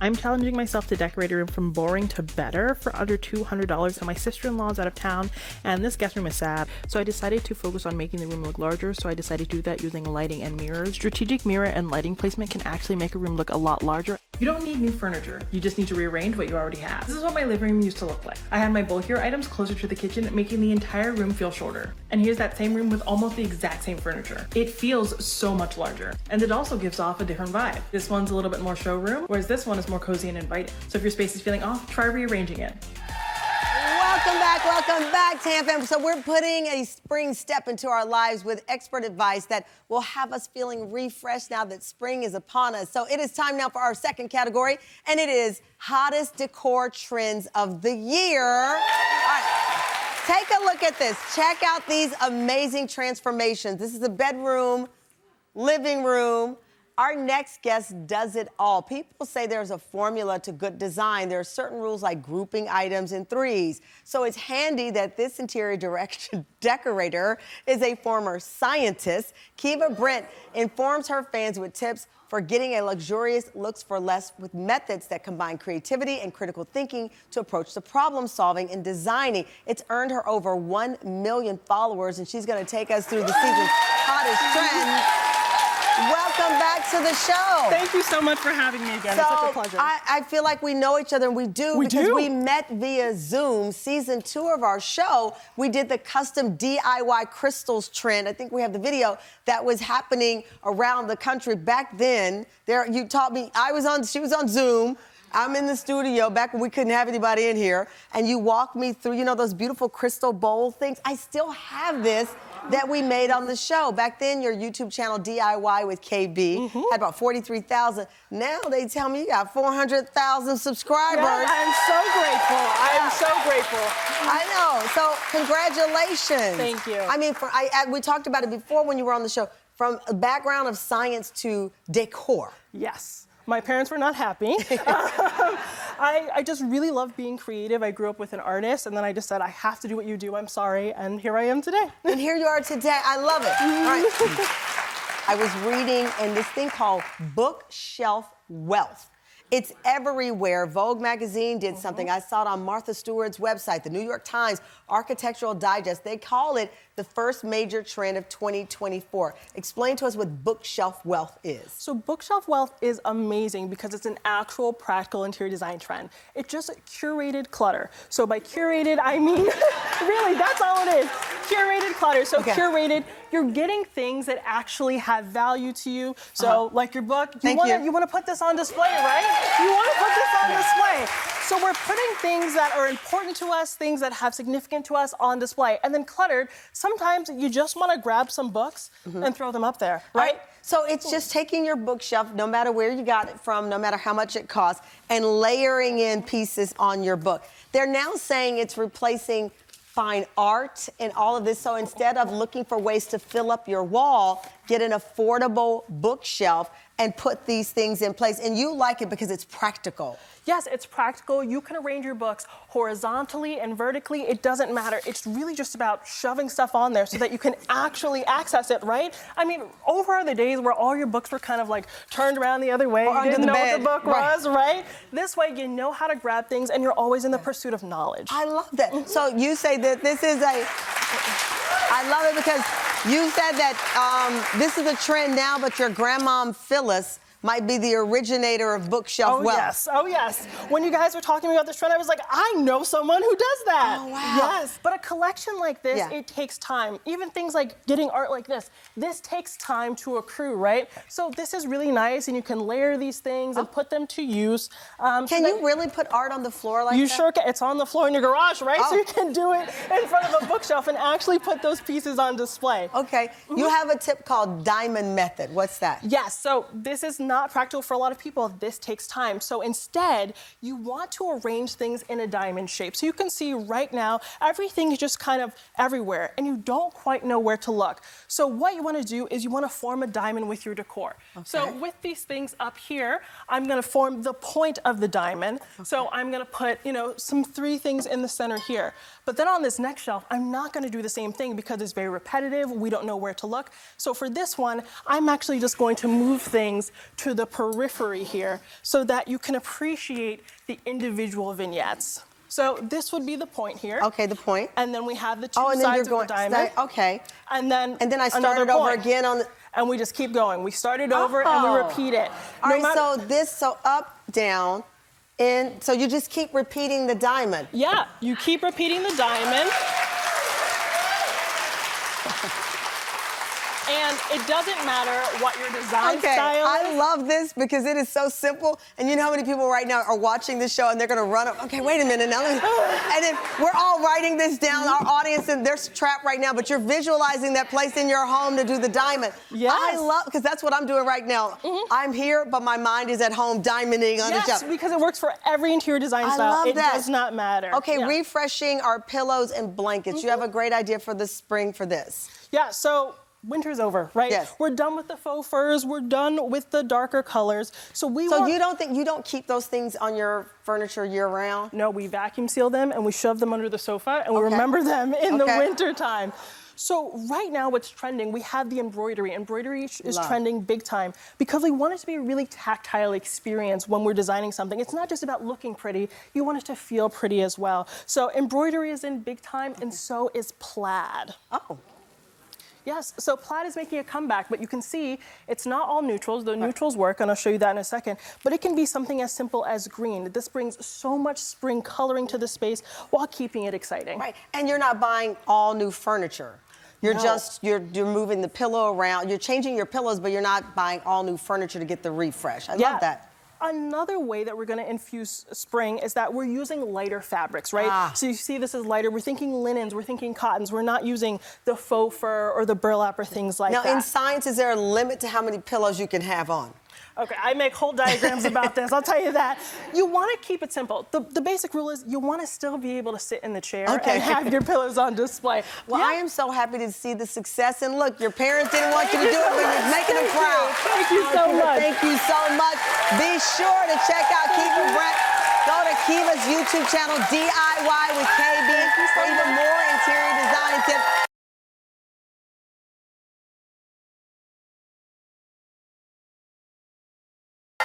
I'm challenging myself to decorate a room from boring to better for under $200. So my sister-in-law is out of town and this guest room is sad. So I decided to focus on making the room look larger. So I decided to do that using lighting and mirrors. Strategic mirror and lighting placement can actually make a room look a lot larger. You don't need new furniture. You just need to rearrange what you already have. This is what my living room used to look like. I had my bulkier items closer to the kitchen, making the entire room feel shorter. And here's that same room with almost the exact same furniture. It feels so much larger. And it also gives off a different vibe. This one's a little bit more showroom, whereas this one is more cozy and inviting. So if your space is feeling off, try rearranging it. Welcome back, Tamron. So we're putting a spring step into our lives with expert advice that will have us feeling refreshed now that spring is upon us. So it is time now for our second category, and it is hottest decor trends of the year. All right, take a look at this. Check out these amazing transformations. This is a bedroom, living room. Our next guest does it all. People say there's a formula to good design. There are certain rules like grouping items in threes. So it's handy that this interior decorator is a former scientist. Kiva Brent informs her fans with tips for getting a luxurious looks for less with methods that combine creativity and critical thinking to approach the problem solving and designing. It's earned her over 1 million followers, and she's going to take us through the season's hottest trends. Welcome back to the show. Thank you so much for having me again. It's such a pleasure. I feel like we know each other, and we do because we met via Zoom. Season 2 of our show, we did the custom DIY crystals trend. I think we have the video that was happening around the country back then. You taught me. She was on Zoom. I'm in the studio back when we couldn't have anybody in here, and you walked me through, you know, those beautiful crystal bowl things. I still have this that we made on the show. Back then, your YouTube channel, DIY with KB, had about 43,000. Now they tell me you got 400,000 subscribers. Yeah, I'm so grateful. I am so grateful. I know. So congratulations. Thank you. I mean, we talked about it before when you were on the show, from a background of science to decor. Yes. My parents were not happy. I just really love being creative. I grew up with an artist, and then I just said, I have to do what you do. I'm sorry, and here I am today. And here you are today. I love it. All right. I was reading in this thing called Bookshelf Wealth. It's everywhere. Vogue magazine did something. I saw it on Martha Stewart's website, the New York Times Architectural Digest. They call it the first major trend of 2024. Explain to us what bookshelf wealth is. So bookshelf wealth is amazing because it's an actual practical interior design trend. It's just curated clutter. So by curated, I mean, really, that's all it is. Curated clutter. So curated, you're getting things that actually have value to you. So like your book, you want to put this on display, right? You want to put this on display. So we're putting things that are important to us, things that have significance to us on display. And then cluttered, sometimes you just want to grab some books and throw them up there, right? So it's just taking your bookshelf, no matter where you got it from, no matter how much it costs, and layering in pieces on your book. They're now saying it's replacing fine art and all of this. So instead of looking for ways to fill up your wall, get an affordable bookshelf and put these things in place. And you like it because it's practical. Yes, it's practical. You can arrange your books horizontally and vertically. It doesn't matter. It's really just about shoving stuff on there so that you can actually access it, right? I mean, over are the days where all your books were kind of like turned around the other way. You didn't know what the book was, right? This way, you know how to grab things, and you're always in the pursuit of knowledge. I love that. So you say that this is I love it because you said that this is a trend now, but your grandmom Phyllis might be the originator of bookshelf wealth. Oh, yes. When you guys were talking about this trend, I was like, I know someone who does that. Oh, wow. Yes. But a collection like this, it takes time. Even things like getting art like this takes time to accrue, right? So this is really nice, and you can layer these things and put them to use. Can you really put art on the floor like that? You sure can. It's on the floor in your garage, right? So you can do it in front of a bookshelf and actually put those pieces on display. Okay. You have a tip called diamond method. What's that? Yes. So this is not practical for a lot of people. This takes time. So instead, you want to arrange things in a diamond shape. So you can see right now, everything is just kind of everywhere, and you don't quite know where to look. So what you want to do is you want to form a diamond with your decor. Okay. So with these things up here, I'm going to form the point of the diamond. Okay. So I'm going to put, some 3 things in the center here. But then on this next shelf, I'm not going to do the same thing because it's very repetitive. We don't know where to look. So for this one, I'm actually just going to move things to the periphery here so that you can appreciate the individual vignettes. So this would be the point here. Okay, the point. And then we have the two and then sides you're of going, the diamond. okay. And then I started over again on the... And we just keep going. We start it over and we repeat it. All right, so up, down, in. So you just keep repeating the diamond. Yeah, you keep repeating the diamond. And it doesn't matter what your design style is. I love this because it is so simple. And you know how many people right now are watching this show and they're going to run up, okay, wait a minute now. And then we're all writing this down, our audience, and they're trapped right now, but you're visualizing that place in your home to do the diamond. Yes. I love, because that's what I'm doing right now. I'm here, but my mind is at home diamonding on the Yes, job. because it works for every interior design style. I love that. It does not matter. Okay, refreshing our pillows and blankets. You have a great idea for the spring for this. Yeah, so winter's over, right? Yes. We're done with the faux furs. We're done with the darker colors. So you don't keep those things on your furniture year round? No, we vacuum seal them and we shove them under the sofa and we remember them in the winter time. So right now what's trending, we have the embroidery. Embroidery is trending big time because we want it to be a really tactile experience when we're designing something. It's not just about looking pretty, you want it to feel pretty as well. So embroidery is in big time and so is plaid. Oh. Yes, so plaid is making a comeback, but you can see it's not all neutrals. The neutrals work, and I'll show you that in a second. But it can be something as simple as green. This brings so much spring coloring to the space while keeping it exciting. Right, and you're not buying all new furniture. You're you're moving the pillow around. You're changing your pillows, but you're not buying all new furniture to get the refresh. I love that. Another way that we're going to infuse spring is that we're using lighter fabrics, right? So you see this is lighter. We're thinking linens, we're thinking cottons. We're not using the faux fur or the burlap or things like that. Now, in science, is there a limit to how many pillows you can have on? Okay, I make whole diagrams about this, I'll tell you that. You want to keep it simple. The basic rule is you want to still be able to sit in the chair and have your pillows on display. Well, I am so happy to see the success. And look, your parents didn't want you to do it, but you're making them proud. Thank you so much. Thank you so much. Be sure to check out Kiva Brent. Go to Kiva's YouTube channel, DIY with KB, for even more interior design tips.